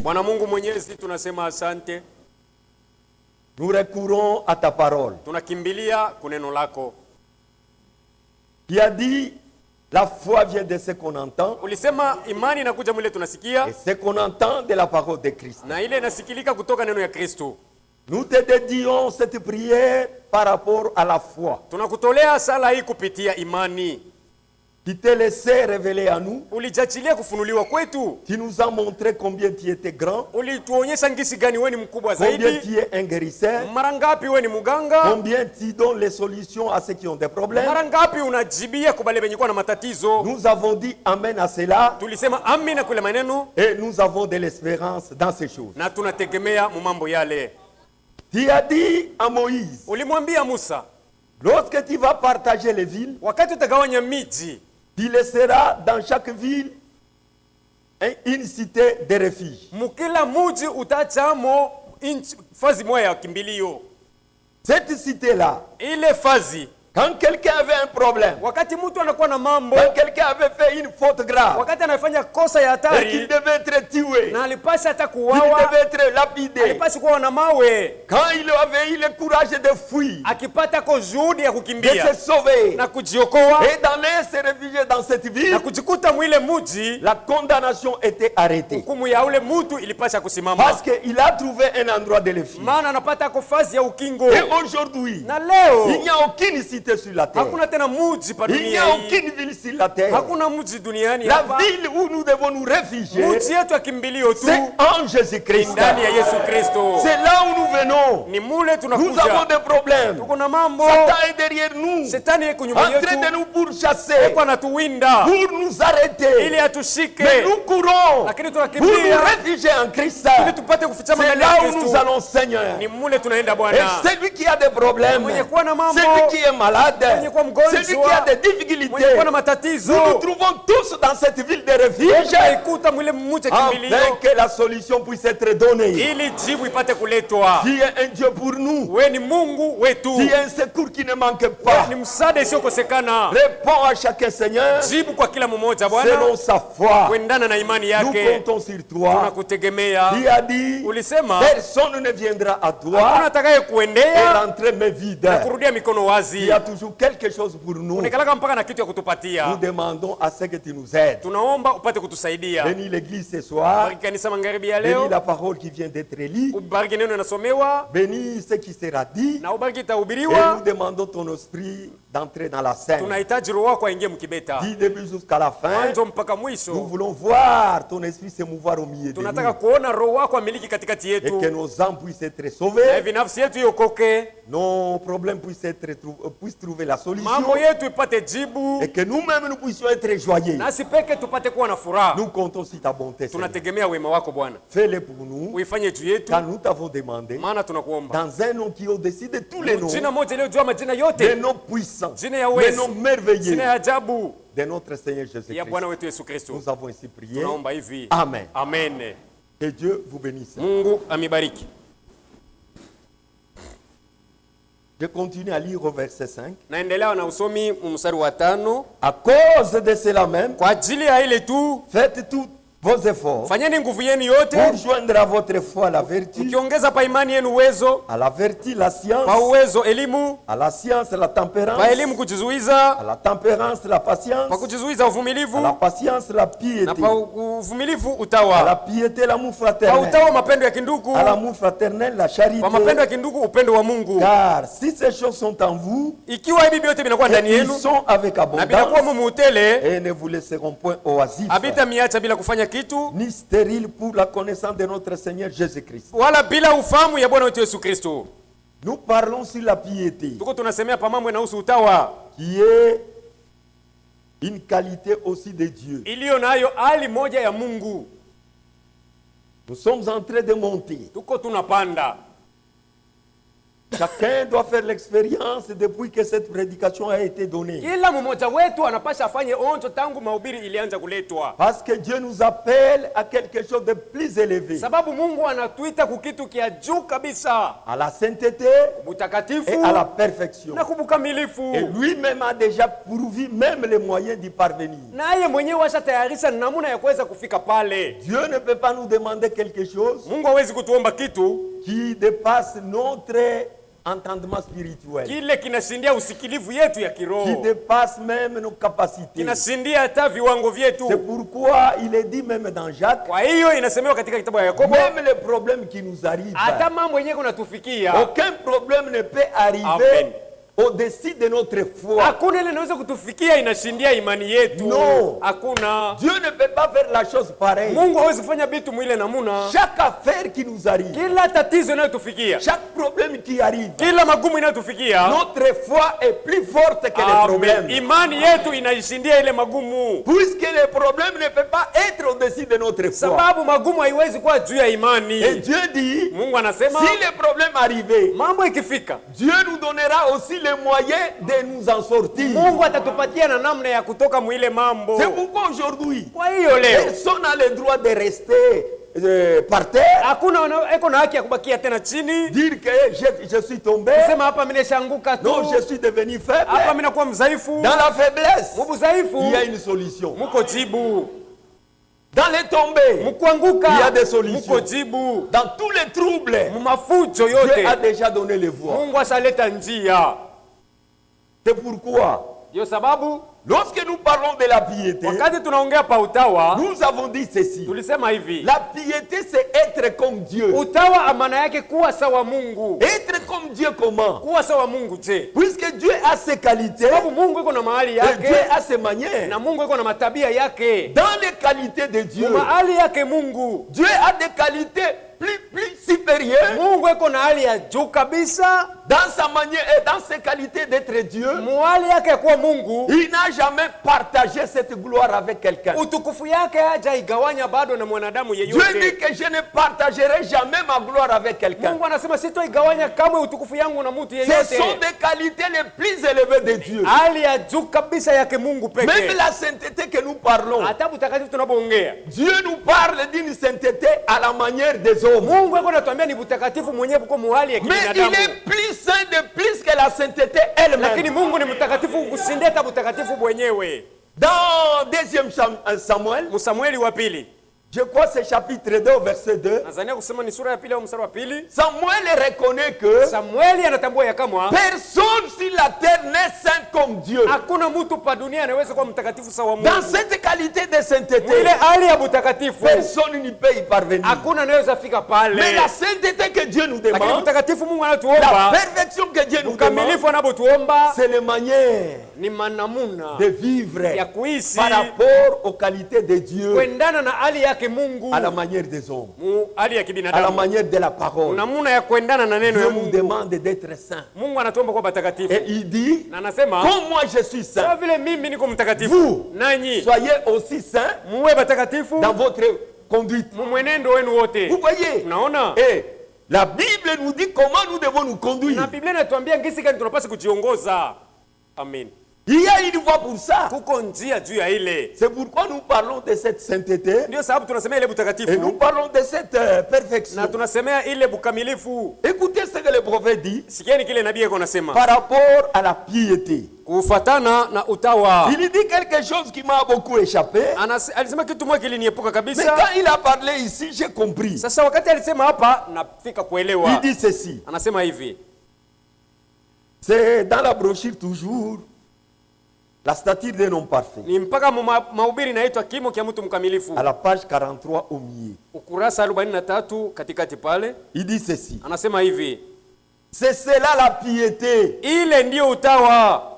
Bwana Mungu Mwenyezi, tunasema asante. Nous recourons à ta parole. Tunakimbilia kuneno lako. Qui a dit la foi vient de ce qu'on entend. Ulisema imani inakuja mwile tunasikia. Et ce qu'on entend de la parole de Christ. Na ile inasikilika kutoka neno ya Kristo. Nous te dédions cette prière par rapport à la foi. Tunakutolea sala hii kupitia imani. Qui te laissait révéler à nous. Ulijachilia kufunuliwa kwetu. Qui nous a montré combien tu étais grand. Ulituonyesha ngisi gani wewe ni mkubwa zaidi. Combien tu es un guérisseur. Mara ngapi wewe ni muganga. Combien tu donnes les solutions à ceux qui ont des problèmes. Mara ngapi unajibia kubale benye kwa na matatizo. Nous avons dit amen à cela. Tulisema amina kule maneno. Et nous avons de l'espérance dans ces choses. Na tunategemea mu mambo yale. Tu as dit à Moïse. Ulimwambia Musa. Lorsque tu vas partager les villes. Wakati utagawanya miji. Tu laisseras dans chaque ville une cité de refuge. Mukila muji utachamo fazi moya ya kimbilio. Cette cité-là, ile fazi, quand quelqu'un avait un problème, wakati mtu anakuwa na mambo, quand quelqu'un avait fait une faute grave, wakati anafanya kosa ya hatari, et qu'il devait être tué, na alipasha hata il kuuawa, devait être lapidé, alipasha kuwa na mawe, quand il avait eu le courage de fuir, akipata ko juhudi ya de kukimbia se sauver, na kujiokoa et d'aller se réfugier dans cette ville, na kujikuta mwile muji, la condamnation était arrêtée. hukumu ya ule mtu ilipasha kusimama, Parce qu'il a trouvé un endroit de le fuir. maana anapata ko fazi ya ukingo. Et aujourd'hui, Na leo il n'y a aucune cité sur la terre. hakuna tena muji pa Il n'y dunia a hii. aucune ville sur la terre. Hakuna muji duniani La hapa. ville où nous devons nous réfugier, Muji yetu ya kimbilio tu c'est en Jésus-Christ. ndani ya Yesu Kristo. C'est là où nous venons. Ni mule Nous avons tunakuja. des problèmes. Tuko na mambo. Satan est derrière nous, Shetani yeko en nyuma train de yetu. nous pourchasser, Eko anatuwinda pour nous arrêter. ili atushike. Mais nous courons Lakini pour nous tunakimbia réfugier en Christ. ili tupate kufichama C'est ndani ya là où nous Kristo. allons, Seigneur. Ni mule tunaenda Et Bwana. celui qui a des problèmes, Mwenye kuwa na mambo, celui qui est malade, mwenye kuwa mgonjwa, celui qui a des mwenye difficultés, kuwa na matatizo, nous nous trouvons tous dans cette ville de refuge, tunaikuta mwile mmoja kimbilio afin que la solution puisse être donnée. ili jibu ipate kuletwa. Tu es un Dieu pour nous. We ni Mungu wetu. Tu es un secours qui ne manque pas. Ni msaada isiyokosekana. Réponds à chacun, Seigneur, Jibu kwa kila mmoja Bwana selon sa foi. kuendana na imani Nous yake. comptons sur toi. Tunakutegemea. Tu as dit, Ulisema personne ne viendra à hakuna toi atakaye et kuendea rentrer mais vide. na kurudia mikono wazi. Il y a toujours quelque chose pour nous. Unikalaka mpaka na kitu ya Nous kutupatia. demandons à ce que tu nous aides. Tunaomba upate kutusaidia. Bénis l'église ce soir. Bariki kanisa magharibi ya Bénis leo. la parole qui vient d'être lue. Ubariki neno inasomewa Bénis ce qui sera dit. na ubariki Et nous itahubiriwa. demandons ton esprit d'entrer dans la scène. Tunahitaji roho wako aingie mkibeta. Du début jusqu'à la fin. Mwanzo mpaka Nous mwisho. voulons voir ton esprit se mouvoir au milieu de Tunataka nous. kuona roho wako amiliki katikati Et que yetu. nos âmes puissent être Na sauvées. hivi nafsi yetu iokoke. Nos problèmes puissent trouver la solution. Mambo yetu ipate jibu. Et que nous-mêmes nous puissions être joyeux. Nasi peke tupate kuwa na furaha. Nous comptons sur ta bonté, Seigneur. Tunategemea wema wako Bwana. Fais-le pour nous. Uifanye juu yetu. Car nous t'avons demandé. Maana tunakuomba. Dans un nom qui est au-dessus de tous les noms. Jina moja iliyojua majina Des yote. noms puissants. Jina ya Des uwezi. noms merveilleux. Jina ya ajabu De notre Seigneur ya Jésus-Christ. Bwana wetu Yesu Kristo. Nous avons ainsi prié. Tunaomba hivi. Amen. Amen. Que Dieu vous bénisse. Mungu amibariki. Je continue à lire au verset 5. Naendelea na usomi mstari wa 5. À cause de cela même, Kwa ajili ya ile tu faites tous vos efforts fanyeni nguvu yenu yote pour joindre à votre foi la vertu, mkiongeza pa imani yenu uwezo, à la vertu la pa science, uwezo elimu, à la science la tempérance, pa elimu kujizuiza, à la tempérance la pa patience, kujizuiza uvumilivu, à la patience la na piété, pa uvumilivu à la utawa, piété l'amour pa fraternel, utawa mapendo ya kindugu, à l'amour fraternel la charité. pa mapendo ya kindugu upendo wa Mungu. Car si ces choses sont en vous, Ikiwa hivi vyote vinakuwa ndani et ils yenu sont avec na vinakuwa abondance, mumu utele, et ne vous laisseront point oisifs, habita miacha bila kufanya kitu ni stérile pour la connaissance de notre Seigneur Jésus-Christ. wala bila ufahamu ya Bwana wetu Yesu Kristo. Nous parlons sur la piété, Tuko tunasemea pa mambo yanahusu utawa qui est une qualité aussi de Dieu. iliyo nayo hali moja ya Mungu. Nous sommes en train de monter. Tuko tunapanda Chacun doit faire l'expérience depuis que cette prédication a été donnée. Kila mmoja wetu anapasha afanye onjo tangu mahubiri ilianza kuletwa. Parce que Dieu nous appelle à quelque chose de plus élevé. Sababu Mungu anatuita kukitu kia juu kabisa. À la sainteté Butakatifu et à la perfection. na kubukamilifu. Et lui-même a déjà pourvu même les moyens d'y parvenir. Naye mwenyewe ashatayarisha namna ya kuweza kufika pale. Dieu ne peut pas nous demander quelque chose Mungu hawezi kutuomba kitu qui dépasse notre entendement spirituel, kile kinashindia usikilivu yetu ya qui kiroho, dépasse même nos capacités. kinashindia hata viwango C'est vyetu. pourquoi il est dit même dans Jacques, Kwa hiyo inasemewa katika kitabu ya Yakobo, même les problèmes qui nous arrivent, hata mambo yenyewe kunatufikia, aucun problème ne peut arriver Amen. au-dessus de notre foi. hakuna ile inaweza kutufikia inashindia imani yetu. No. Hakuna. Dieu ne peut pas faire la chose pareille. Mungu hawezi kufanya vitu mwile namuna. Chaque affaire qui nous arrive, Kila tatizo inayotufikia, chaque problème qui arrive, kila magumu inayotufikia, notre foi est plus forte que les problèmes. imani yetu inaishindia ile magumu, Puisque les problèmes ne peuvent pas être au-dessus de notre foi. sababu magumu haiwezi kuwa juu ya imani. Et Dieu dit, Mungu anasema si les problèmes arrivaient, mambo ikifika, Dieu nous donnera aussi les moyens de nous en sortir. Mungu atatupatia na namna ya kutoka mwile mambo. C'est pourquoi aujourd'hui, Kwa hiyo leo personne n'a le droit de rester par terre, hakuna eko na haki ya kubakia tena chini, dire que je suis tombé, sema hapa mimi nishaanguka tu, non, je suis devenu hapa faible. mimi nakuwa mdhaifu. Dans la faiblesse, Mubu dhaifu il y a une solution. muko jibu, Dans les tombées, mkuanguka il y a des solutions. muko jibu, dans tous les troubles, mumafujo Dieu a yote déjà donné les voies. Mungu ashaleta njia. C'est pourquoi, Ndio sababu lorsque nous parlons de la piété, wakati tunaongea pa utawa nous avons dit ceci. tulisema hivi, La piété, c'est être comme Dieu. utawa amana yake kuwa sawa Mungu. Être comme Dieu comment? Kuwa sawa Mungu je? Puisque Dieu a ses qualités, Sababu Mungu iko na mahali et Dieu yake a ses manières. na Mungu iko na matabia yake. Dans les qualités de Dieu, Mahali yake Mungu, Dieu a des qualités plus supérieures Mungu iko na hali ya juu kabisa. dans sa manière et dans ses qualités d'être Dieu. Muhali yake ya kuwa Mungu, Il n'a jamais partagé cette gloire avec quelqu'un. utukufu yake haja igawanya bado na mwanadamu Dieu dit yeyote. que je ne partagerai jamais ma gloire avec quelqu'un. Mungu anasema sitoigawanya kamwe utukufu yangu na mtu Ce yeyote. sont des qualités les plus élevées de Dieu. Hali ya juu kabisa yake Mungu Même pekee. la sainteté que nous parlons, Hata butakatifu tunapoongea, Dieu nous parle d'une sainteté à la manière des hommes. Mungu yuko anatuambia ni butakatifu mwenyewe buko muhali ya Mais il kibinadamu. est plus saint de plus que la sainteté Lakini elle-même. Mungu ni mtakatifu kushindia hata butakatifu mwenyewe. Dans 2 Samuel, Msamueli wa pili, je crois c'est chapitre 2 au verset 2, nadhania kusema ni sura ya pili au mstari wa pili, Samuel reconnaît que Samueli anatambua ya kama personne sur la terre n'est saint comme Dieu. hakuna mtu pa dunia anaweza kuwa mtakatifu sawa Dans Mungu. cette qualité de sainteté, Ile hali ya butakatifu personne n'y peut y parvenir. hakuna anaweza fika pale. Mais la sainteté que Dieu nous Lakini demande, butakatifu Mungu la anatuomba, perfection que Dieu nous demande, ukamilifu anapotuomba c'est les manières ni manamuna de vivre ya kuishi par rapport aux qualités de Dieu, kuendana na hali yake Mungu, à la manière des hommes, mu hali ya à la kibinadamu, manière de la parole. namuna ya kuendana na neno Dieu ya nous Mungu. demande d'être saints. Mungu anatuomba kuwa Et batakatifu, il dit, na anasema comme moi je suis sawa saint, vile mimi niko mtakatifu, vous nanyi soyez aussi saints muwe batakatifu dans votre conduite. mu mwenendo wenu wote. Vous voyez? Unaona, Et la Bible nous dit comment nous devons nous conduire. na Biblia inatuambia ngisi gani tunapaswa kujiongoza. Amen. Il y a une voie pour ça. Kuko njia juu ya ile, C'est pourquoi nous parlons de cette sainteté ndio sababu tunasemea ile et nous butakatifu parlons de cette perfection. na tunasemea ile bukamilifu. Écoutez ce que le prophète dit Sikieni kile nabii yako nasema par rapport à la piété. kufatana na utawa. Il dit quelque chose qui m'a beaucoup échappé. Alisema kitu moja kiliniepuka Mais kabisa. quand il a parlé ici, j'ai compris. Sasa wakati alisema hapa nafika Il kuelewa. dit ceci. Anasema hivi, C'est dans la brochure toujours la stature d'un homme parfait. ni mpaka mahubiri inaitwa kimo kia mtu mkamilifu, À la page 43 au milieu. ukurasa 43 katikati pale. Il dit ceci. Anasema hivi, C'est cela la piété. ile ndio utawa.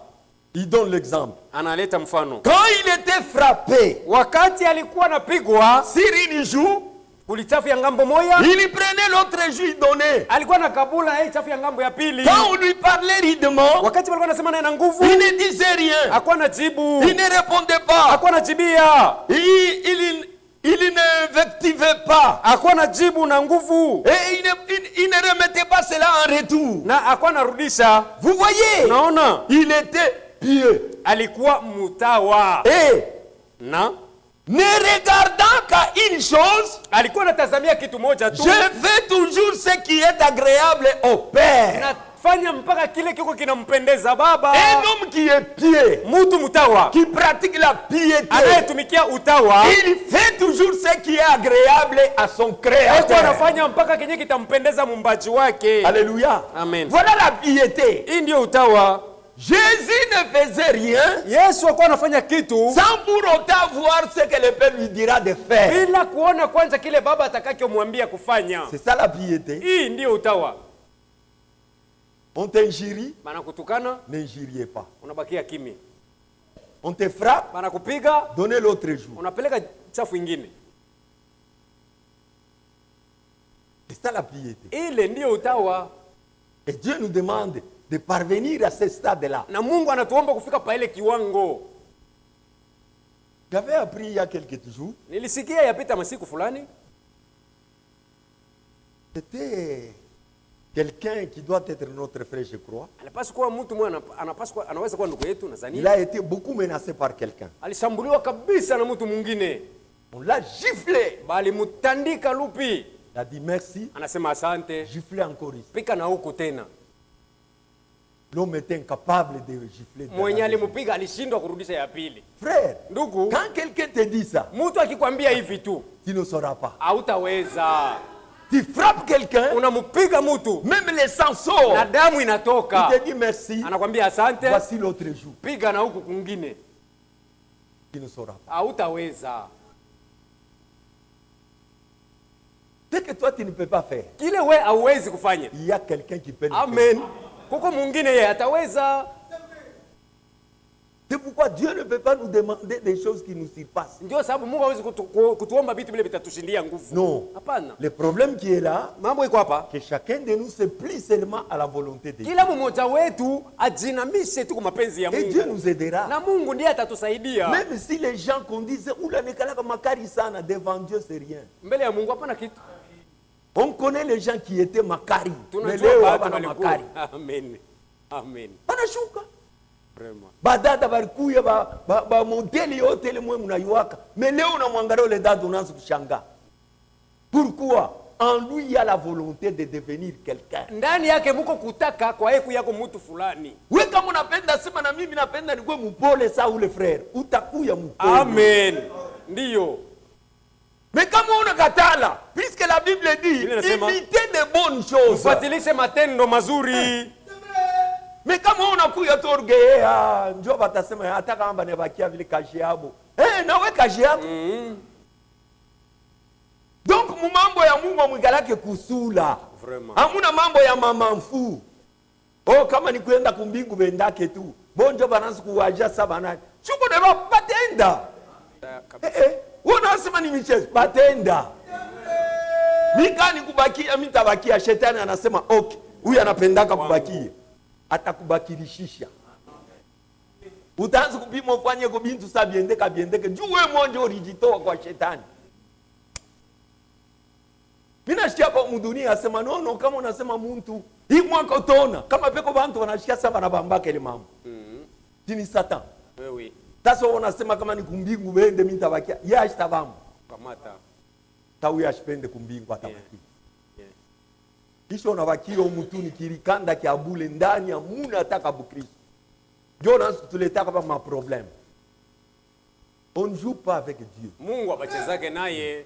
Il donne l'exemple. Analeta mfano, Quand il était frappé wakati alikuwa anapigwa sur une joue, kulichafu ya ngambo moya, il prenait l'autre joue, il donnait. alikuwa na kabula ya chafu ya ngambo ya pili. Quand on lui parlait ridement, Wakati walikuwa nasema naye na nguvu, il ne disait rien. hakuwa na jibu, Il ne répondait pas. hakuwa na jibia, Il n'invectivait pas. hakuwa na jibu na nguvu. Et il ne remettait pas cela en retour. na akuwa narudisha. Vous voyez, Unaona, il était pieux. alikuwa mtawa Et na ne regardant qu'à une chose, alikuwa anatazamia kitu moja tu, je fais toujours ce qui est agréable au Père. nafanya mpaka kile kiko kinampendeza Baba. Un homme qui est pieux, Mtu mtawa qui pratique la piété, anayetumikia utawa il fait toujours ce qui est agréable à son alikuwa Créateur. anafanya mpaka kenye kitampendeza mumbaji wake. Alléluia. Amen. Voilà la piété. Hii ndio utawa. Jésus ne faisait rien Yesu alikuwa anafanya kitu sans pour autant voir ce que le Père lui dira de faire. bila kuona kwanza kile Baba atakachomwambia kufanya. C'est ça la piété. Hii ndio utawa. On t'injurie, Banakutukana, n'injuriez pas. unabakia kimya. On te frappe, Banakupiga, donnez l'autre jour. unapeleka chafu ingine. C'est ça la piété. Ile ndio utawa. Et Dieu nous demande de parvenir à ce stade-là. Na Mungu anatuomba kufika pa ile kiwango. J'avais appris il y a quelques jours, Nilisikia yapita masiku fulani, c'était quelqu'un qui doit être notre frère, je crois. anapaswa kuwa mtu mmoja, anaweza kuwa ndugu yetu Il Tanzania. a été beaucoup menacé par quelqu'un. Alishambuliwa kabisa na mtu mwingine. On l'a giflé. Bali mutandika lupi. Il a dit merci, Anasema asante, giflé encore ici. pika na huko tena. L'homme était incapable de gifler. Mwenye alimupiga alishindwa kurudisha ya pili. Frère, Ndugu, quand quelqu'un te dit ça, mtu akikwambia hivi tu, tu ne sauras pas. hautaweza. Tu frappes quelqu'un, Unamupiga mtu même les sang sort. na damu Il inatoka. te dit merci, Anakwambia asante, voici l'autre jour. piga na huku kwingine. Tu ne sauras pas. Hautaweza. Ce que toi tu ne peux pas faire, Kile we hauwezi kufanya. il y a quelqu'un qui peut le faire. Amen. Kuko mwingine yeye ataweza. C'est pourquoi Dieu ne peut pas nous demander des choses qui nous surpassent. Ndio sababu Mungu hawezi kutuomba vitu vile vitatushindia nguvu. Non. Hapana. Le problème qui est là, Mambo iko hapa. que chacun de nous se plie seulement à la volonté de Dieu. Kila mmoja wetu ajinamishe tu kwa mapenzi ya Et Dieu Mungu. nous aidera. Na Mungu ndiye atatusaidia. Même si les gens qu'on dise, oula nekalaka makari sana, devant Dieu c'est rien. Mbele ya Mungu hapana kitu. On connaît les gens qui étaient makari. Mais Tunajua leo watu wana walikuwa. makari. Amen. Amen. Banashuka. Vraiment. Badada balikuya ba modeli yote ile mwe mnaiwaka. Mais leo unamwangalia ule dada unaanza kushangaa. Pourquoi? En lui il y a la volonté de devenir quelqu'un. Ndani yake muko kutaka kwa yeye kuyako mtu fulani. We kama unapenda sema na mimi napenda nikuwe mpole saa ule frère. Utakuya mpole. Amen. Ndiyo. Mais kama unakatala, puisque la Bible dit, imitez de bonnes choses. Ufuatilishe matendo mazuri. Mais kama unakuya tu orgueil, njoo batasema hata kama banebakia vile kazi yabo. Nawe kazi yako. Donc mambo ya Mungu mwigalake kusula. Vraiment. Hamuna mambo ya mama mfu. Oh, kama ni kuenda kumbingu bendake tu. Bonjo bananza kuwaja sabana. Chuko de batenda. Unasema ni michezo, batenda. Mikani kubakia, mitabakia, shetani anasema okay, huyu anapendaka kubakia. Atakubakilishisha. Utaanza kupima ufanye kwa bintu biendeke. Juu wewe mmoja ulijitoa kwa shetani. Mina shia kwa mudunia asema no, kama unasema muntu, hii mwaka utaona, kama peko bantu wanashia saba na bambaka ile mambo. Tini satan. Wewe. Sasa unasema kama ni kumbingu bende mimi nitabakia. Yeye ashitabamu. Kamata. Tawi ashipende kumbingu atabakia. Yeah. Kisha unabakia umutuni kirikanda kiabule ndani ya muna ataka bukristo. Jonas tuletaka pa ma problème. On ne joue pas avec Dieu. Mungu abachezake naye.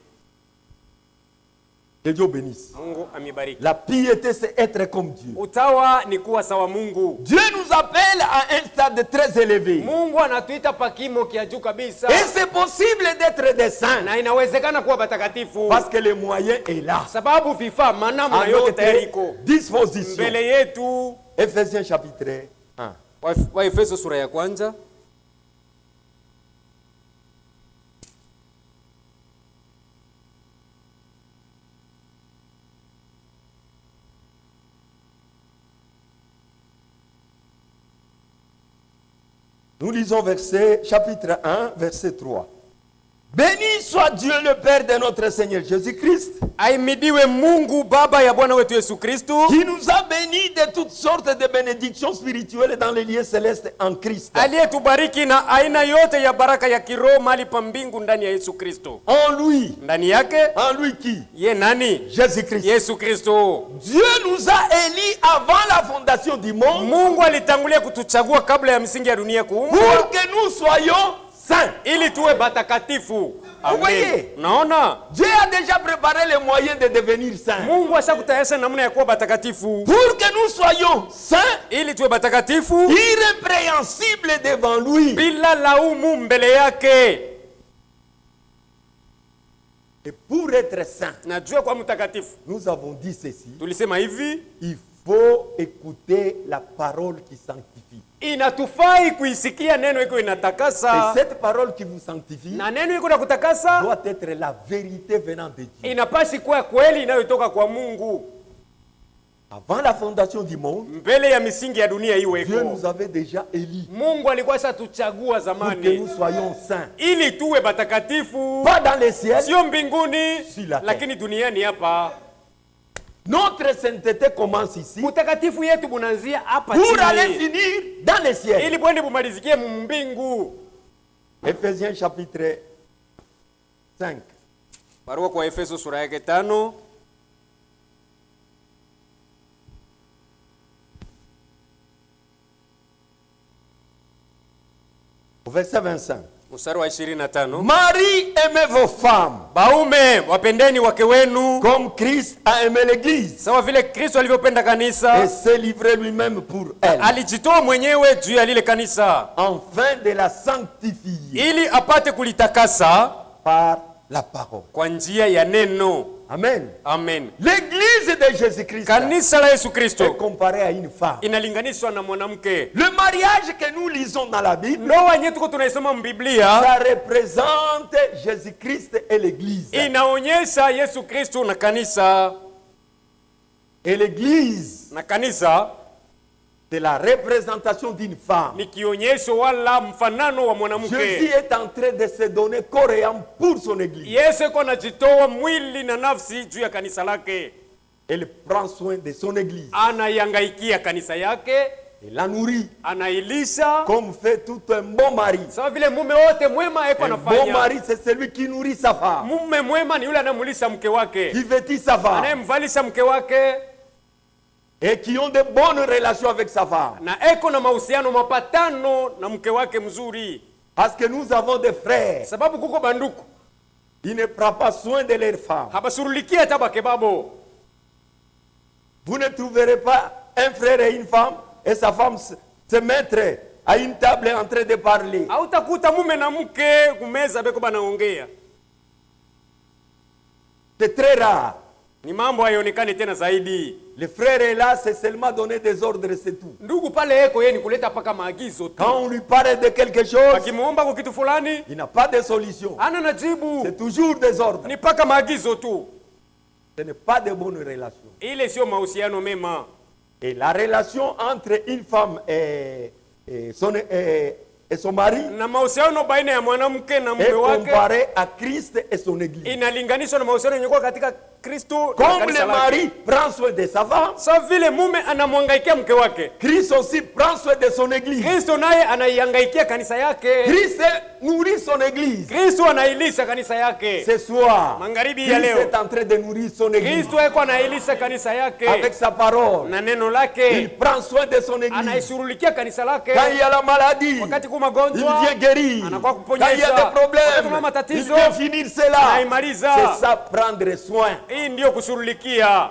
Que Dieu bénisse. Mungu amibariki. La piété c'est être comme Dieu. Utawa ni kuwa sawa Mungu. Dieu nous appelle à un stade très élevé. Mungu anatuita pakimo kia juu kabisa. Et c'est possible d'être des saints. Na inawezekana kuwa batakatifu. Parce que le moyen est là. Sababu vifaa manamo na À yote tayari iko notre disposition. mbele yetu. Ephésiens chapitre 1. Waefeso sura ya kwanza. Nous lisons chapitre 1, verset 3. Béni soit Dieu le Père de notre Seigneur Jésus-Christ, Aimidiwe Mungu Baba ya Bwana wetu Yesu Kristo, qui nous a bénis de toutes sortes de bénédictions spirituelles dans les lieux célestes en Christ. aliyetubariki na aina yote ya baraka ya kiroho mahali pa mbingu ndani ya Yesu Kristo. En lui. Ndani yake, En lui qui? ye nani? Jésus-Christ. Yesu Kristo. Dieu nous a élis avant la fondation du monde Mungu alitangulia kutuchagua kabla ya misingi ya dunia kuumbwa pour que nous soyons saints. ili tuwe batakatifu. voyez? Amen. Naona Dieu a déjà préparé les moyens de devenir saints. Mungu ashakutayarisha namna ya kuwa batakatifu Pour que nous soyons saints, ili tuwe batakatifu irrépréhensibles devant lui. bila laumu mbele yake. Et pour être saint, Najua kwa mtakatifu, nous avons dit ceci, tulisema hivi, il faut écouter la parole qui sanctifie. inatufai kuisikia neno iko Et inatakasa, cette parole qui vous sanctifie na neno iko na kutakasa doit être la vérité venant de Dieu. inapasi kuwa kweli inayotoka kwa Mungu. Avant la fondation du monde, Mbele ya misingi ya dunia Dieu iweko, nous avait déjà élis Mungu alikuwa shatuchagua pour que zamani nous soyons saints. ili tuwe batakatifu, Pas dans les ciels, sio mbinguni Sur la terre. lakini duniani hapa. notre sainteté commence ici Utakatifu yetu bunaanzia hapa pour aller chini finir dans les ciels. ili bwende bumalizikie mbingu. Ephésiens chapitre 5. Barua kwa Efeso sura yake 5 Au verset 25. mstari wa 25. Marie, aimez vos femmes Baume wapendeni wake wenu comme Christ a aimé l'église sawa vile Kristo alivyopenda et kanisa, s'est livré lui-même pour elle, alijitoa mwenyewe juu ya lile kanisa afin de la sanctifier ili apate kulitakasa par la parole. kwa njia ya neno. Amen. Amen. L'église de Jésus-Christ Kanisa la Yesu est Kristo comparée à une femme. inalinganishwa na mwanamke. Le mariage que nous lisons dans la Bible, Ndoa yenyewe tuko tunaisoma mbiblia ça représente Jésus-Christ et l'église. inaonyesha Yesu Kristo na kanisa, Et l'église, na kanisa c'est la représentation d'une femme. ni kionyesho wala mfanano wa Jésus mwanamke. est en train de se donner corps et âme pour son église. Yesu yuko anajitoa mwili na nafsi juu ya kanisa lake, Elle prend soin de son église. anaiangaikia kanisa yake, Elle la nourrit anailisha comme fait tout un bon mari. sawa vile mume wote mwema eko Un bon anafanya. mari, c'est celui qui nourrit sa femme, Mume mwema ni yule anayemulisha mke wake, qui vêtit sa femme anayemvalisha mke wake et qui ont de bonnes relations avec sa femme. na eko na mahusiano mapatano na mke wake mzuri, Parce que nous avons des frères, sababu kuko banduku ils ne prennent pas soin de leurs femmes. habasurulikia hata bakebabo. Vous ne trouverez pas un frère et une femme et sa femme se mettre à une table en train de parler. Hautakuta mume na mke kumeza beko banaongea, C'est très rare. ni mambo hayaonekani tena zaidi. Le frère est là, c'est seulement donner des ordres, c'est tout. Ndugu pale eko yeye ni kuleta paka maagizo tu, Quand on lui parle de quelque chose, akimuomba kwa kitu fulani il n'a pas de solution. ana najibu, C'est toujours des ordres. ni paka maagizo tu. Ce n'est pas de bonnes relations. Ile sio mahusiano mema. Et la relation entre une femme et son mari Na mahusiano baina ya mwanamke na mume est wake comparée à Christ et son église. inalinganishwa na mahusiano yenye kuwa katika Kristo na Comme kanisa le lake. mari prend soin de sa femme, Sa vile mume anamwangaikia mke wake, Christ aussi prend soin de son église. Kristo naye anaiangaikia kanisa yake. Christ nourrit son église. Kristo anailisha kanisa yake. Ce soir, Magharibi ya Christ leo, est en train de nourrir son église Kristo eko anailisha kanisa yake avec sa parole. na neno Il lake, prend soin de son église. anaishughulikia kanisa lake. Quand il y a la maladie, Wakati ku il magonjwa vient guérir. anakuwa Quand il y a kuponyesha. des Wakati kuna problèmes, il matatizo vient finir cela. anaimaliza. C'est ça, prendre soin. Hii ndiyo kushughulikia.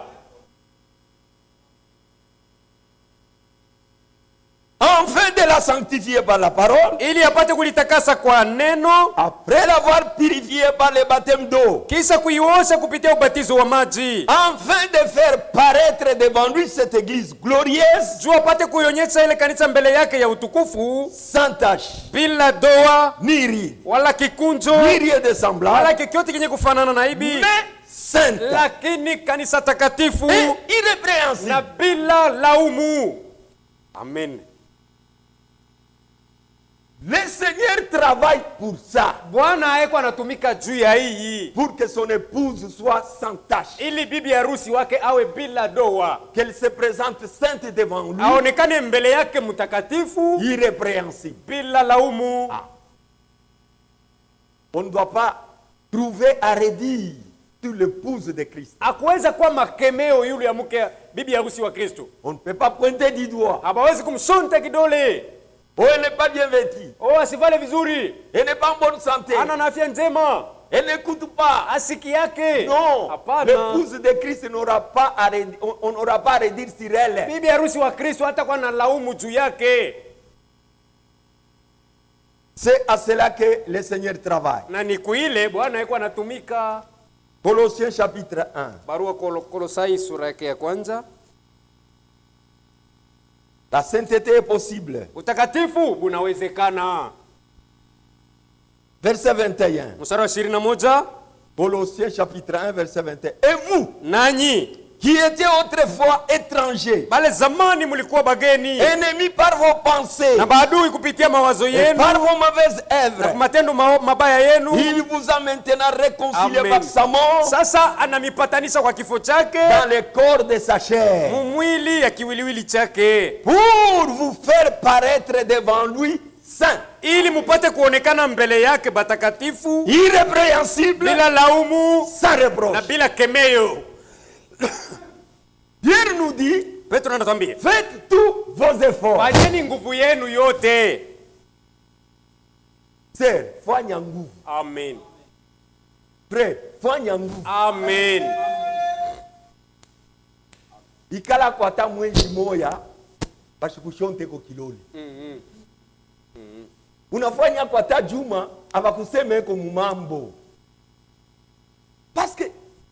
Afin de la sanctifier par la parole, ili apate kulitakasa kwa neno, après l'avoir purifié par le baptême d'eau, kisha kuiosha kupitia ubatizo wa maji, afin de faire paraître devant lui cette église glorieuse, juu apate kuionyesha ile kanisa mbele yake ya utukufu, sans tache, bila doa ni ride, wala kikunjo ni rien de wala semblable, kikyote kenye kufanana na hivi, mais sainte lakini kanisa takatifu et irrépréhensible. na bila laumu. Amen. Le Seigneur travaille pour ça. Bwana eko anatumika juu ya hii, Pour que son épouse soit sans tache. ili bibi harusi wake awe bila doa, Qu'elle se présente sainte devant lui. aonekane mbele yake mtakatifu, Irrépréhensible. bila laumu. On ne doit pas trouver à redire sur l'épouse de Christ. Akuweza kuwa makemeo yule ya mke bibi harusi wa Kristo. On ne peut pas pointer du doigt. Hawezi kumshonta kidole. Oh, elle n'est pas bien vêtue. Oh, asivale vizuri. Elle n'est pas en bonne santé. Ana na afya njema. Elle n'écoute pas. Asiki yake. Non. Hapana. L'épouse de Christ n'aura pas à redire, on n'aura pas à redire sur elle. Bibi harusi wa Kristo hata kwa na laumu juu yake. C'est à cela que le Seigneur travaille. Na ni kuile Bwana yuko anatumika. Colossiens chapitre 1. Barua Kolosai sura yake ya kwanza. La sainteté est possible. Utakatifu unawezekana. Verset 21. Mstari wa 21. Colossiens chapitre 1 verset 21. Et vous, Nanyi qui étiez autrefois étrangers, bale zamani mlikuwa bageni ennemis par vos pensées na maadui kupitia mawazo et yenu par vos mauvaises na œuvres, matendo mabaya yenu, il vous a maintenant réconcilié Amen. par sa mort sasa anamipatanisha kwa kifo chake dans le corps de sa chair, mumwili ya kiwiliwili chake, pour vous faire paraître devant lui saint, ili mupate kuonekana mbele yake batakatifu, irrépréhensible, bila laumu sans reproche. na bila kemeo. Pierre nous dit, Petro anatuambia faites tous vos efforts. fanyeni nguvu yenu yote. Sœur, fanya nguvu. Amen. Frère, fanya nguvu. Amen. Ikala kwa hata mwezi moya bashikushonte ko kiloli. Unafanya kwa hata juma abakuseme eko mumambo. Parce que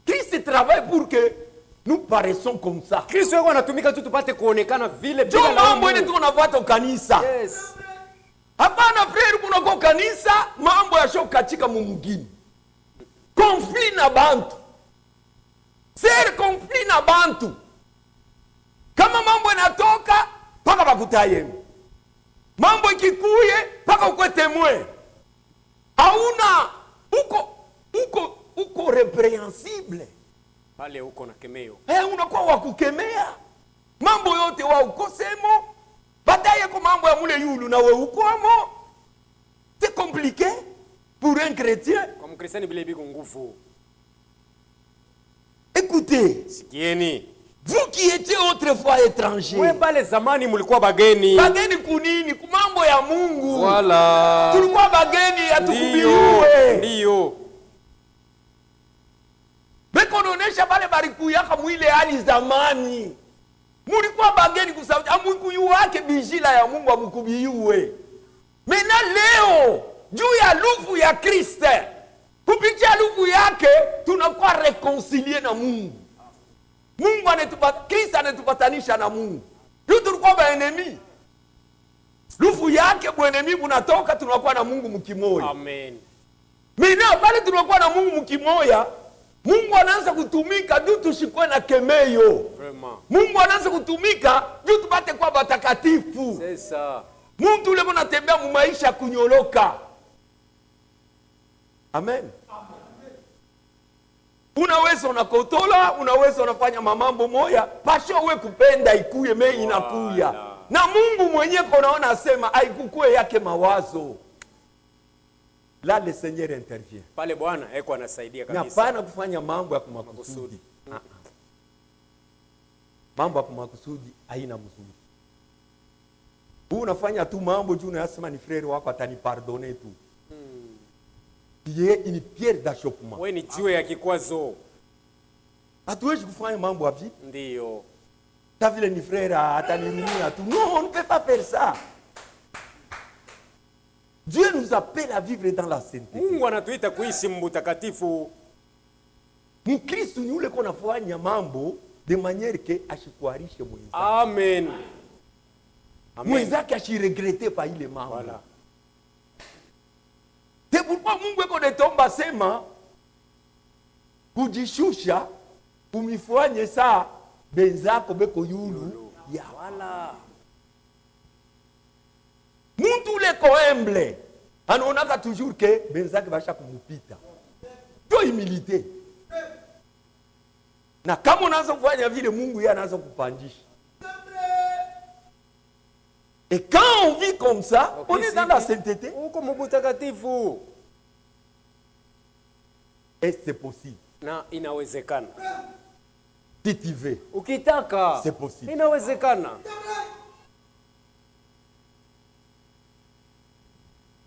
Christ travaille pour que nous paraissons comme ça. Kristo yuko anatumika tu tupate kuonekana vile Jo bila mambo ile laumu. tunafuata kanisa. Yes. Hapana frère, kunako kanisa mambo yashokatika mumugini. Conflit na bantu. Ser conflit na bantu. Kama mambo yanatoka paka bakutaye. Mambo ikikuye paka ukwe temwe. Hauna uko reprehensible. Pale uko na kemeo. Unakuwa wa kukemea. Mambo yote wa ukosemo. Bataye kwa mambo ya mule yulu na we ukwamo. C'est compliqué pour un chrétien. Kwa mkristiani bila biko nguvu. Écoutez, Sikieni. vous qui étiez autrefois étrangers. Mwe pale zamani mulikuwa bageni. Bageni kunini? Kumambo ya Mungu. Wala. Tulikuwa bageni Ndiyo. hatukubiuwe. Ndiyo. Beko nonesha bale barikuyaka mwile hali zamani. Mulikuwa bageni kusaudi. Amukuyu wake bijila ya Mungu amukubiyuwe. Mena leo, juu ya lufu ya Kriste, kupitia lufu yake, tunakuwa rekoncilie na Mungu. Mungu Kristo anatupatanisha na Mungu. Yu tulikuwa ba enemi. Lufu yake buenemi bunatoka, tunakuwa na Mungu mkimoya. Amen. Mena bali tunakuwa na Mungu mkimoya, Mungu anaanza kutumika juu tushikwe na kemeyo. Vraiment. Mungu anaanza kutumika juu tupate kwa batakatifu. Sasa. Mungu ule mnatembea mu maisha kunyoloka. Amen. Unaweza unakotola, unaweza unafanya mamambo moya, pasho we kupenda ikuye me inakuya. Na Mungu mwenyewe konaona asema haikukue yake mawazo. Là le Seigneur intervient. Pale Bwana eko anasaidia Na kabisa. hapana kufanya mambo ya kumakusudi. Mambo ya kumakusudi haina mzuri. Unafanya tu mambo juu unasema ni frère wako atanipardonner tu. Yeye ni pierre d'achoppement. Wewe ni jiwe ya kikwazo. Hatuwezi kufanya mambo ya vipi? Ndiyo. Ta vile ni frère atanirumia tu. Non, on ne peut pas faire ça. Dieu nous appelle à vivre dans la sainteté. Mungu anatuita kuishi mtakatifu. Mkristo ni ule konafanya mambo de manière que ashikuarishe mwenzake. Amen. Amen. Mwenzake ashiregrete pa ile mambo. Voilà. C'est pourquoi Mungu eko netomba sema kujishusha kumifanye saa benzako beko yulu ya. Voilà. Mungu Muntu le koemble anaonaka toujours que benzake basha kumupita. Ndio humilité. Na kama unaanza kufanya vile Mungu yeye anaanza kupandisha. Et quand on vit comme ça, okay, on est dans la sainteté. Et c'est possible. Na inawezekana. Si tu veux. Ukitaka. C'est possible. Inawezekana.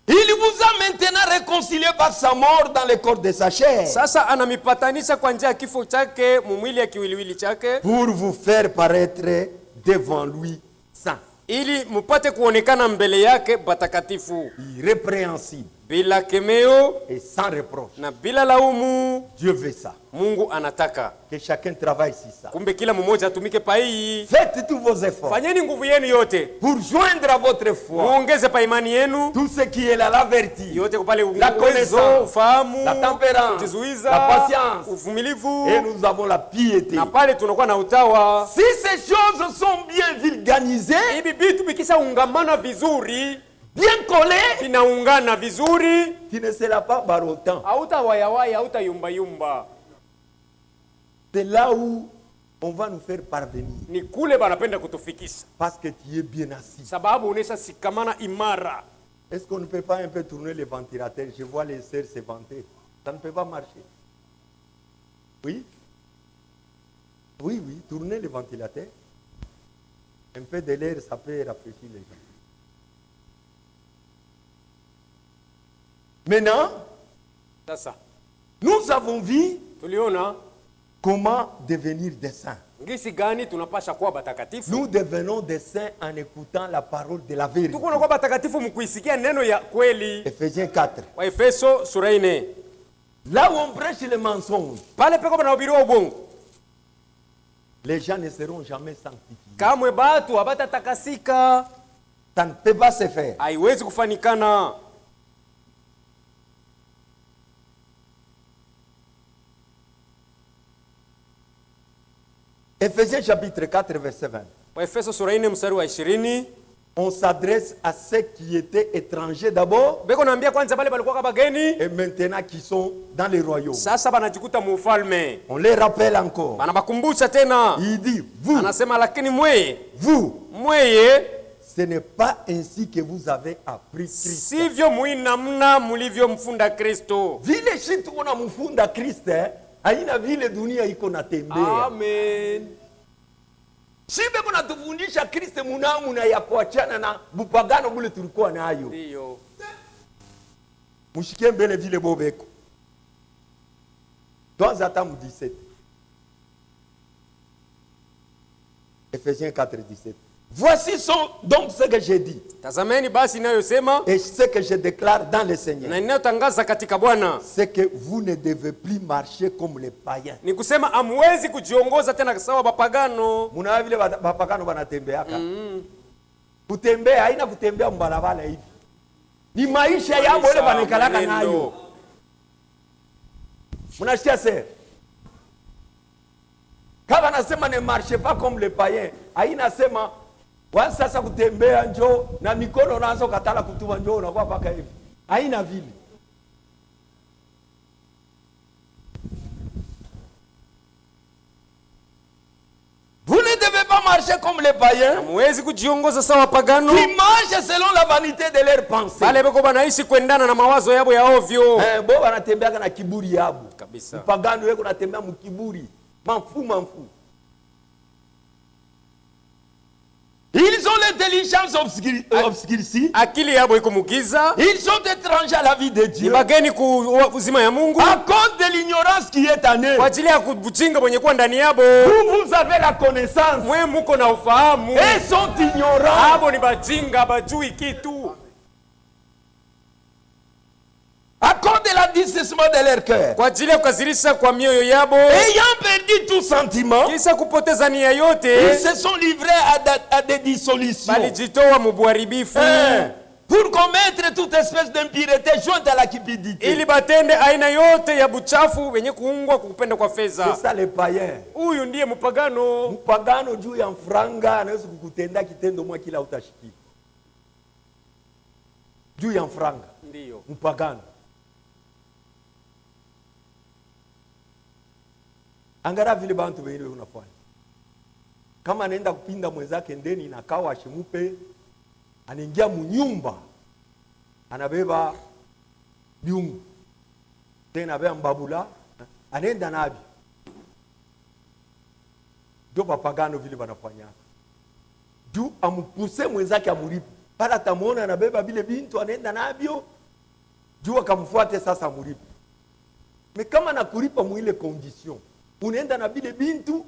Il vous a maintenant réconcilié par sa mort dans le corps de sa chair. Sasa anamipatanisha kwa njia ya kifo chake mumwili ya kiwiliwili chake. Pour vous faire paraître devant lui saint. Ili mupate kuonekana mbele yake batakatifu. Irrépréhensible. Bila kemeo. Et sans reproche. Na bila laumu. Dieu veut ça. Mungu anataka. Que chacun travaille sur ça. Kumbe kila mmoja atumike pa hii. Faites tous vos efforts. Fanyeni nguvu yenu yote. Pour joindre à votre foi. Muongeze pa imani yenu. Tout ce qui est là, la vertu. Yote kupale la connaissance. Ufahamu. La tempérance. Kujizuiza. La patience. Uvumilivu. Et nous avons la piété. Na pale tunakuwa na utawa. Si ces choses sont bien vulganisées. Hivi vitu bikisha ungamana vizuri. Bien collé, vinaungana vizuri, tu ne seras pas barotant. Hauta wayawaya, hauta yumba yumba. C'est là où on va nous faire parvenir. Ni kule banapenda kutufikisha. Parce que tu es bien assis. Sababu unesha sikamana imara. Est-ce qu'on ne peut pas un peu tourner les ventilateurs? Je vois les sœurs se vanter. Ça ne peut pas marcher. Oui? Oui, oui, tourner les ventilateurs. Un peu de l'air, ça peut rafraîchir les gens. Maintenant, nous avons vu comment devenir des saints. Nous devenons des saints en écoutant la parole de la vérité. Ephésiens 4. Là où on prêche le mensonge, les gens ne seront jamais sanctifiés. Ça ne peut pas se faire. Ephésiens chapitre 4, verset 20. On s'adresse à ceux qui étaient étrangers d'abord et maintenant qui sont dans les royaumes. On les rappelle encore. Il dit, vous, ce n'est pas ainsi que vous avez appris Christ. Vile shitu kuna mfunda Christ, haina vile dunia iko natembea. Amen. Shibe kuna tufundisha Kristo munamuna ya kuachana na bupagano bule tulikuwa nayo. Ndio. Mushike mbele vile bobeko. Tuanze hata mu 17. Ephésiens 4:17. Voici donc ce que j'ai dit. Tazameni basi inayosema et ce que je déclare dans le Seigneur. Na ninayotangaza katika Bwana. C'est que vous ne devez plus marcher comme les païens. Ni kusema amwezi kujiongoza tena sawa bapagano. Muna vile bapagano banatembeaka. Kutembea haina kutembea mbalabala hivi. Ni maisha yao wale banekalaka nayo. Munasikia sasa? Kama nasema ne marche pas comme les païens, haina sema Wanza sasa kutembea njoo na mikono unaanza katala kutuma njoo unakuwa paka hivi. Haina vile. Vous ne devez pas marcher comme les païens. Hamwezi kujiongoza sawa pagano. Qui marchent selon la vanité de leurs pensées. Bale beko banaishi kuendana na mawazo yabo ya ovyo. Bo banatembea na kiburi yabo. Kabisa. Pagano yako natembea mkiburi. Manfu. Ils ont l'intelligence obscurcie. Akili yabo iko mugiza. Ils sont étrangers à la vie de Dieu. Ni bageni kuzima ya Mungu. À cause de l'ignorance qui est en eux. Kwa ajili ya kubujinga mwenye kwa ndani yabo. Vous avez la connaissance. Mwe muko na ufahamu. Ils sont ignorants. Abo ni bajinga bajui kitu. À cause de l'adoucissement de leur cœur. Kwa ajili ya kukazirisha kwa mioyo yabo. Ayant perdu tout sentiment. Kisa kupoteza nia yote. Ils se sont livrés à des dissolutions. Balijitoa mubuharibifu. Pour commettre toute espèce d'impureté jointe à la cupidité. Ili batende aina yote ya buchafu wenye kuungwa kupenda kwa fedha. C'est ça les païens. Huyu ndiye mpagano. Mpagano juu ya mfranga anaweza kukutenda kitendo mwa kila utashiki. juu ya franga. Ndiyo. Mpagano. Angara vile bantu wengine unafanya. Kama anaenda kupinda mwenzake ndeni na kawa ashimupe, anaingia munyumba, anabeba biungu, tena anabeba mbabula, anaenda nabi. Ndio bapagano vile banafanya. Juu amupuse mwenzake amuripe. Pala tamuona anabeba bile bintu anaenda nabio, juu akamfuate sasa amuripe. Me kama nakuripa mwile condition, unaenda na bile bintu,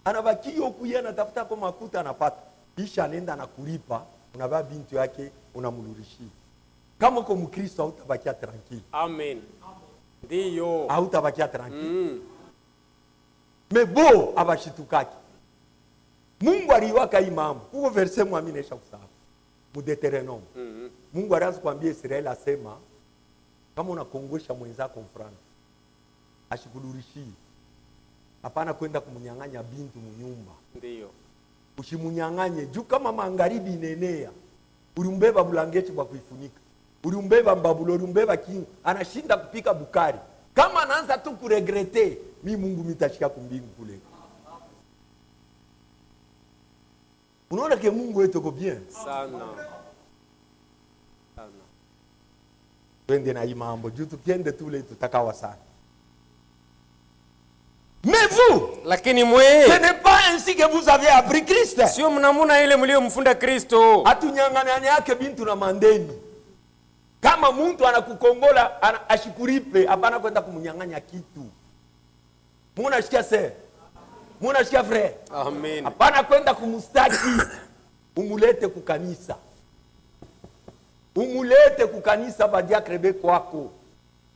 anabakio kuye anatafuta kwa makuta anapata. Kisha anaenda na kulipa, unabeba bintu yake unamrudishia. Kama uko Mkristo hautabakia tranquille. Amen. Ndiyo. Hautabakia tranquille. Mebo abashitukaki. Mungu aliwaka hii mambo. Huko verse mwamini nesha kusahau. Mu Deuteronome. Mungu alianza kuambia Israeli asema kama unakongosha mwenzako mfranga ashikulurishie. Hapana kwenda kumunyang'anya bintu munyumba. Ndiyo. Ushimunyang'anye juu kama magharibi inenea. Ulimbeba bulangeti kwa kuifunika. Ulimbeba mbabulo, ulimbeba kinga. Anashinda kupika bukari. Kama anaanza tu kuregrete, mi Mungu mitashika kumbingu kule. Unaona ke Mungu wetu uko bien? Sana. Sana. Twende na hii mambo. Juu tukiende tule tutakawa sana. Mais vous, lakini mwe, ce n'est pas ainsi que vous avez appris Christ. Sio mnamuna ile mliomfunda Kristo. Atunyang'anyane yake bintu na mandeni. Kama mtu anakukongola ashikuripe, hapana kwenda kumunyang'anya kitu. Muna shikia se? Muna shikia frère? Amen. Hapana kwenda kumustaki. Umulete kukanisa. Umulete kukanisa badiakre be kwako.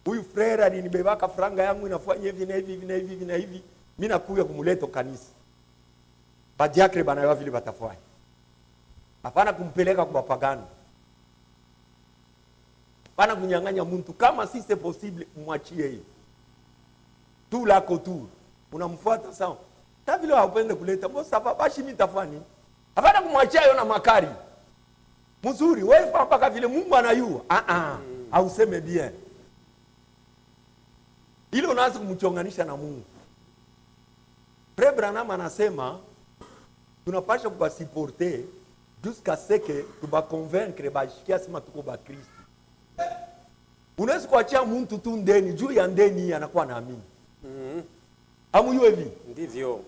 Huyu frère alinibebaka franga yangu inafanya hivi na hivi hivi na hivi hivi na hivi. Mimi nakuja kumuleta kanisa. Badiakre banayo vile batafanya. Hapana kumpeleka kwa pagano. Hapana kunyang'anya mtu kama si c'est possible mwachie hiyo. Tu la kotu. Unamfuata sawa. Ta vile haupende kuleta bosa babashi mimi tafani. Hapana kumwachia yona na makari. Mzuri, wewe mpaka vile Mungu anayua. Au seme bien. Ile unaanza kumchonganisha na Mungu. Frère Branham anasema tunapaswa kubasiporter jusqu'à ce que tuba convaincre bashikia sema tuko ba Kristo. Unaweza kuachia mtu tu ndeni juu ya ndeni anakuwa naamini. Amu hivi. Ndivyo.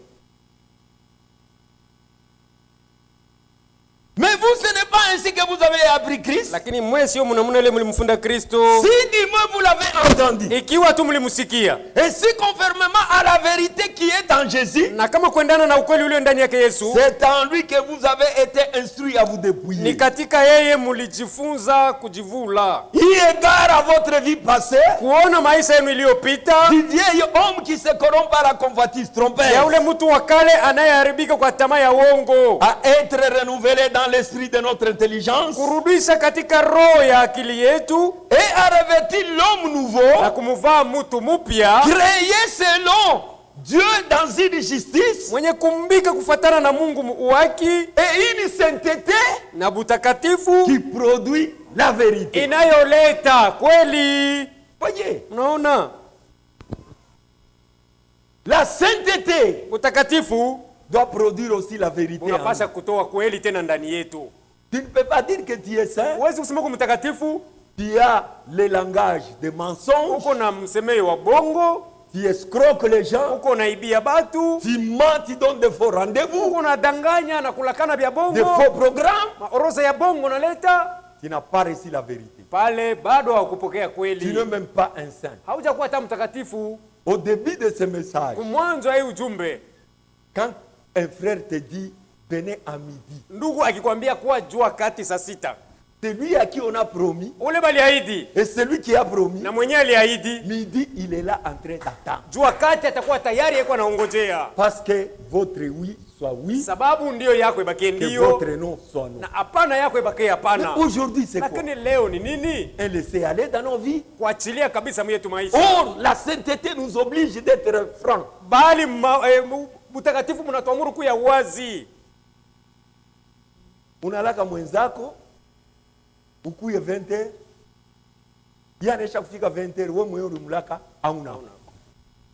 Mais vous, ce n'est pas ainsi que vous avez appris Christ. Lakini mwe sio mnamuna ile mlimfunda Kristo. Si dis-moi vous l'avez entendu. Ikiwa tu mlimsikia. Et si conformément à la vérité qui est en Jésus. Na kama kuendana na ukweli ulio ndani yake Yesu. C'est en lui que vous avez été instruit à vous dépouiller. Ni katika yeye mlijifunza kujivula. Il égare à votre vie passée. Kuona maisha yenu iliyopita. Du vieil homme qui se corrompt par la convoitise trompeuse. Ya ule mtu wa kale anayeharibika kwa tamaa ya uongo. À être renouvelé dans l'esprit de notre intelligence. Kurudisha katika roho ya akili yetu. Et à revêtir l'homme nouveau. Na kumuvaa mtu mpya. Créé selon Dieu dans une justice. Mwenye kumbika kufuatana na Mungu waki. Et une sainteté. Na butakatifu. Qui produit la vérité. Inayoleta kweli. Voyez. Unaona? La sainteté. Butakatifu. Doit produire aussi la vérité. Unapasha kutoa kweli tena ndani yetu. Tu ne peux pas dire que tu es saint. Uwezi kusema kwa mtakatifu. Tu as le langage de mensonge. Uko na msemeo wa bongo. Tu escroques les gens. Uko na ibia batu. Tu mens, tu donnes de faux rendez-vous. Uko na danganya na kulakana vya bongo. De faux programmes. Maoroza ya bongo naleta. Tu n'as pas reçu la vérité. Pale bado hakupokea kweli. Tu n'es même pas un saint. Haujakuwa hata mtakatifu. Au début de ce message. Kumwanzo hii ujumbe. Quand un frère te dit venez à midi. Ndugu akikwambia kuwa jua kati saa 6. C'est lui à qui on a promis. Ule baliahidi. Et celui qui a promis. Na mwenye aliahidi. Midi, il est là en train d'attendre. Jua kati atakuwa tayari yako anaongojea. Parce que votre oui soit oui. Sababu ndio yako ibaki ndio. Que votre non soit non. Na hapana yako ibaki hapana. Aujourd'hui c'est quoi? Lakini leo ni nini? Un laisser aller dans nos vies. Kuachilia kabisa mwetu maisha. Or, la sainteté nous oblige d'être francs. Bali mtakatifu mnatuamuru kuya wazi. Unalaka mwenzako ukuye 20 Yanesha kufika 20h wewe mwenyewe ulimlaka hauna.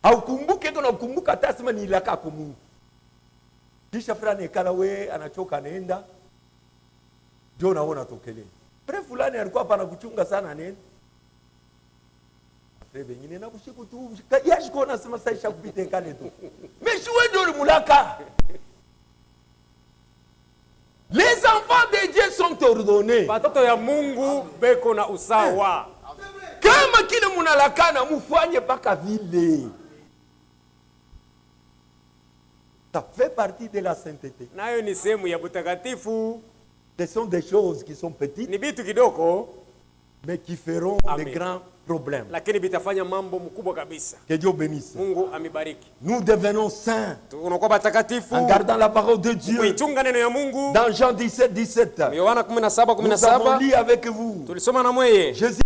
Haukumbuke kuna kukumbuka hata sema ni ilaka kwa Mungu. Kisha fulani kala we anachoka anaenda. Ndio unaona tokelea. Pre fulani alikuwa hapa anakuchunga sana anaenda. Pre wengine na kushiku tu. Yashi kuona sema saisha kupita kale tu. Meshuwe ndio ulimlaka. Les enfants de Dieu sont ordonnés. Watoto ya Mungu beko na usawa. Kama kile munalakana mufanye paka vile. Ça fait partie de la sainteté. Nayo ni sehemu ya butakatifu. Ce sont des choses qui sont petites, Ni bitu kidogo mais qui feront Amen. de grands problèmes. lakini bitafanya mambo mkubwa kabisa. Que Dieu bénisse. Mungu amibariki. Nous devenons saints Tunakuwa batakatifu en gardant la parole de Dieu. kuichunga neno ya Mungu. Dans Jean 17, 17, Yohana nous avons 17:17 lu avec vous. tulisoma na mweye Jésus